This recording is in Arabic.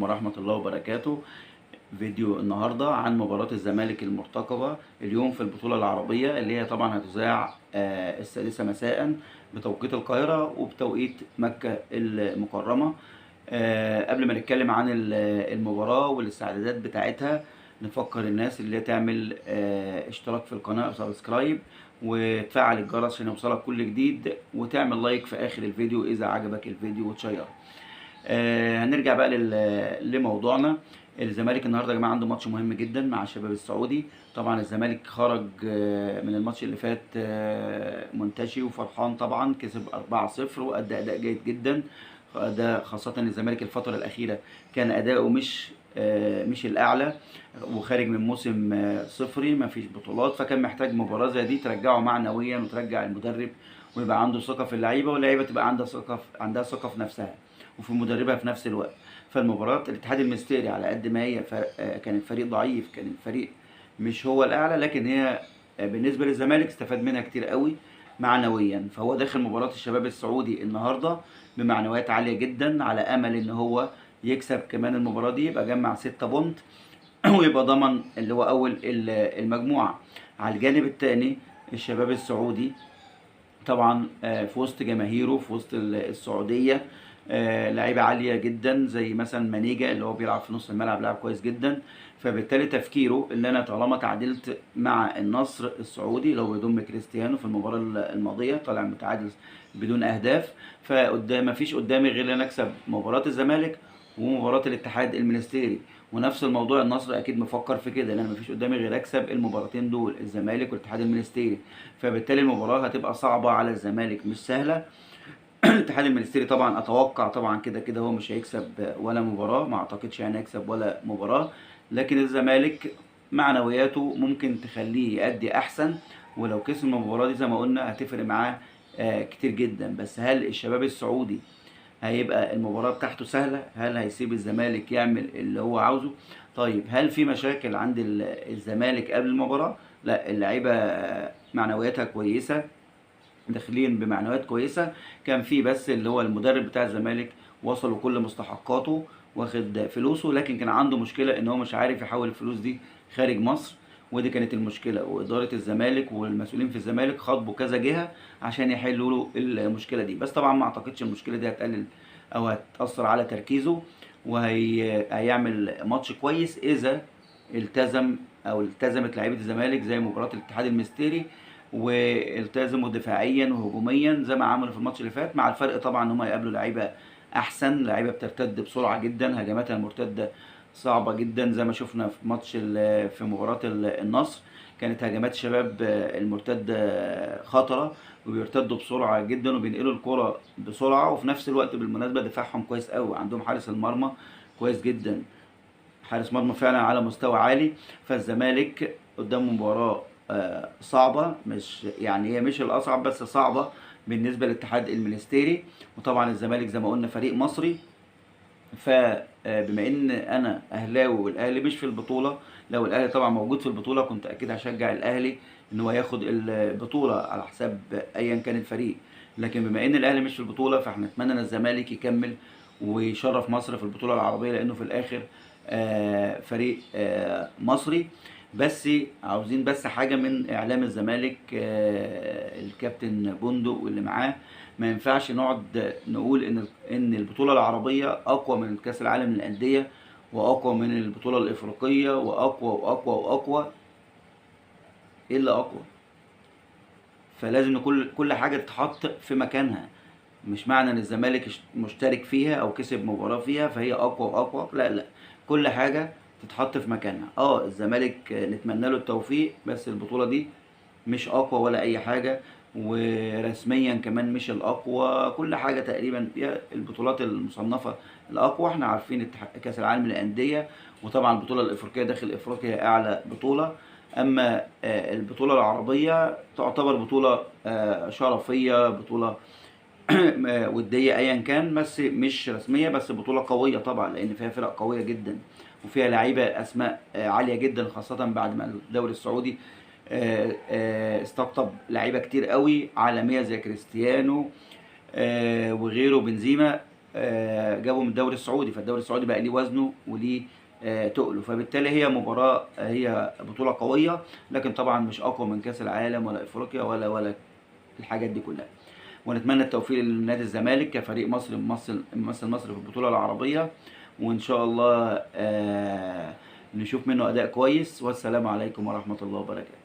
ورحمة الله وبركاته. فيديو النهاردة عن مباراة الزمالك المرتقبة اليوم في البطولة العربية اللي هي طبعا هتذاع السادسة مساء بتوقيت القاهرة وبتوقيت مكة المكرمة. قبل ما نتكلم عن المباراة والاستعدادات بتاعتها، نفكر الناس اللي تعمل اشتراك في القناة وسبسكرايب وتفعل الجرس عشان يوصلك كل جديد، وتعمل لايك في آخر الفيديو إذا عجبك الفيديو وتشيره. هنرجع بقى لموضوعنا. الزمالك النهارده يا جماعه عنده ماتش مهم جدا مع الشباب السعودي. طبعا الزمالك خرج من الماتش اللي فات منتشي وفرحان، طبعا كسب 4-0 وادى اداء جيد جدا. ده خاصه الزمالك الفتره الاخيره كان اداؤه مش الاعلى، وخارج من موسم صفري ما فيش بطولات، فكان محتاج مباراه زي دي ترجعه معنويا وترجع المدرب ويبقى عنده ثقه في اللعيبه، واللعيبه تبقى عندها ثقه في نفسها وفي مدربها في نفس الوقت. فالمباراة الاتحاد المنستيري على قد ما هي كانت فريق ضعيف، كان الفريق مش هو الأعلى، لكن هي بالنسبة للزمالك استفاد منها كتير قوي معنويا. فهو داخل مباراة الشباب السعودي النهاردة بمعنويات عالية جدا، على أمل إن هو يكسب كمان المباراة دي، يبقى جمع 6 بونت ويبقى ضمن اللي هو أول المجموعة. على الجانب الثاني الشباب السعودي طبعا في وسط جماهيره في وسط السعوديه، لعيبه عاليه جدا زي مثلا مانيجا اللي هو بيلعب في نص الملعب، لاعب كويس جدا. فبالتالي تفكيره ان انا طالما تعادلت مع النصر السعودي اللي هو بيضم كريستيانو في المباراه الماضيه، طالع متعادل بدون اهداف، فقدام مفيش قدامي غير ان اكسب مباراه الزمالك ومباراه الاتحاد المنستيري. ونفس الموضوع النصر اكيد مفكر في كده، لان مفيش قدامي غير اكسب المباراتين دول، الزمالك والاتحاد المنستيري. فبالتالي المباراه هتبقى صعبه على الزمالك، مش سهله. الاتحاد المنستيري طبعا اتوقع طبعا كده كده هو مش هيكسب ولا مباراه، ما اعتقدش يعني هيكسب ولا مباراه. لكن الزمالك معنوياته ممكن تخليه يأدي احسن، ولو كسب المباراه دي زي ما قلنا هتفرق معاه كتير جدا. بس هل الشباب السعودي هيبقى المباراة بتاعته سهلة؟ هل هيسيب الزمالك يعمل اللي هو عاوزه؟ طيب هل في مشاكل عند الزمالك قبل المباراة؟ لا، اللعيبة معنوياتها كويسة، داخلين بمعنويات كويسة. كان في بس اللي هو المدرب بتاع الزمالك وصلوا كل مستحقاته واخد فلوسه، لكن كان عنده مشكلة ان هو مش عارف يحول الفلوس دي خارج مصر، ودي كانت المشكلة. وإدارة الزمالك والمسؤولين في الزمالك خاطبوا كذا جهة عشان يحلوا له المشكلة دي. بس طبعا ما اعتقدش المشكلة دي هتقلل او هتأثر على تركيزه، وهيعمل ماتش كويس اذا التزم او التزمت لعيبة الزمالك زي مباراة الاتحاد المستري، والتزموا دفاعيا وهجوميا زي ما عملوا في الماتش اللي فات، مع الفرق طبعا ان هم يقابلوا لعيبه احسن، لعيبه بترتد بسرعه جدا، هجماتها المرتده صعبه جدا زي ما شفنا في ماتش في مباراه النصر. كانت هجمات شباب المرتده خطره، وبيرتدوا بسرعه جدا وبينقلوا الكره بسرعه، وفي نفس الوقت بالمناسبه دفاعهم كويس قوي، عندهم حارس المرمى كويس جدا، حارس مرمى فعلا على مستوى عالي. فالزمالك قدام مباراة صعبة، مش يعني هي مش الأصعب بس صعبة بالنسبة للاتحاد المنستيري. وطبعا الزمالك زي ما قلنا فريق مصري، فبما ان انا اهلاوي والاهلي مش في البطوله، لو الاهلي طبعا موجود في البطوله كنت اكيد هشجع الاهلي ان هو ياخد البطوله على حساب ايا كان الفريق. لكن بما ان الاهلي مش في البطوله، فاحنا نتمنى ان الزمالك يكمل ويشرف مصر في البطوله العربيه، لانه في الاخر فريق مصري. بس عاوزين بس حاجه من اعلام الزمالك، الكابتن بندق واللي معاه، ما ينفعش نقعد نقول ان البطوله العربيه اقوى من كاس العالم للانديه واقوى من البطوله الافريقيه واقوى واقوى واقوى. ايه اللي اقوى؟ فلازم كل حاجه تتحط في مكانها. مش معنى ان الزمالك مشترك فيها او كسب مباراه فيها فهي اقوى واقوى، لا لا، كل حاجه تتحط في مكانها. الزمالك نتمنى له التوفيق، بس البطوله دي مش اقوى ولا اي حاجه، ورسميا كمان مش الاقوى. كل حاجه تقريبا هي البطولات المصنفه الاقوى. احنا عارفين كاس العالم للانديه، وطبعا البطوله الافريقيه داخل افريقيا اعلى بطوله. اما البطوله العربيه تعتبر بطوله شرفيه، بطوله وديه ايا كان، بس مش رسميه، بس بطوله قويه طبعا لان فيها فرق قويه جدا وفيها لعيبه اسماء عاليه جدا، خاصه بعد ما الدوري السعودي استقطب لعيبه كتير قوي عالميه زي كريستيانو وغيره، بنزيما. جابوا من الدوري السعودي، فالدوري السعودي بقى ليه وزنه وليه تقله، فبالتالي هي مباراة هي بطولة قوية، لكن طبعا مش أقوى من كأس العالم ولا أفريقيا ولا الحاجات دي كلها. ونتمنى التوفيق لنادي الزمالك كفريق مصر ممثل مصر في البطولة العربية، وإن شاء الله نشوف منه أداء كويس. والسلام عليكم ورحمة الله وبركاته.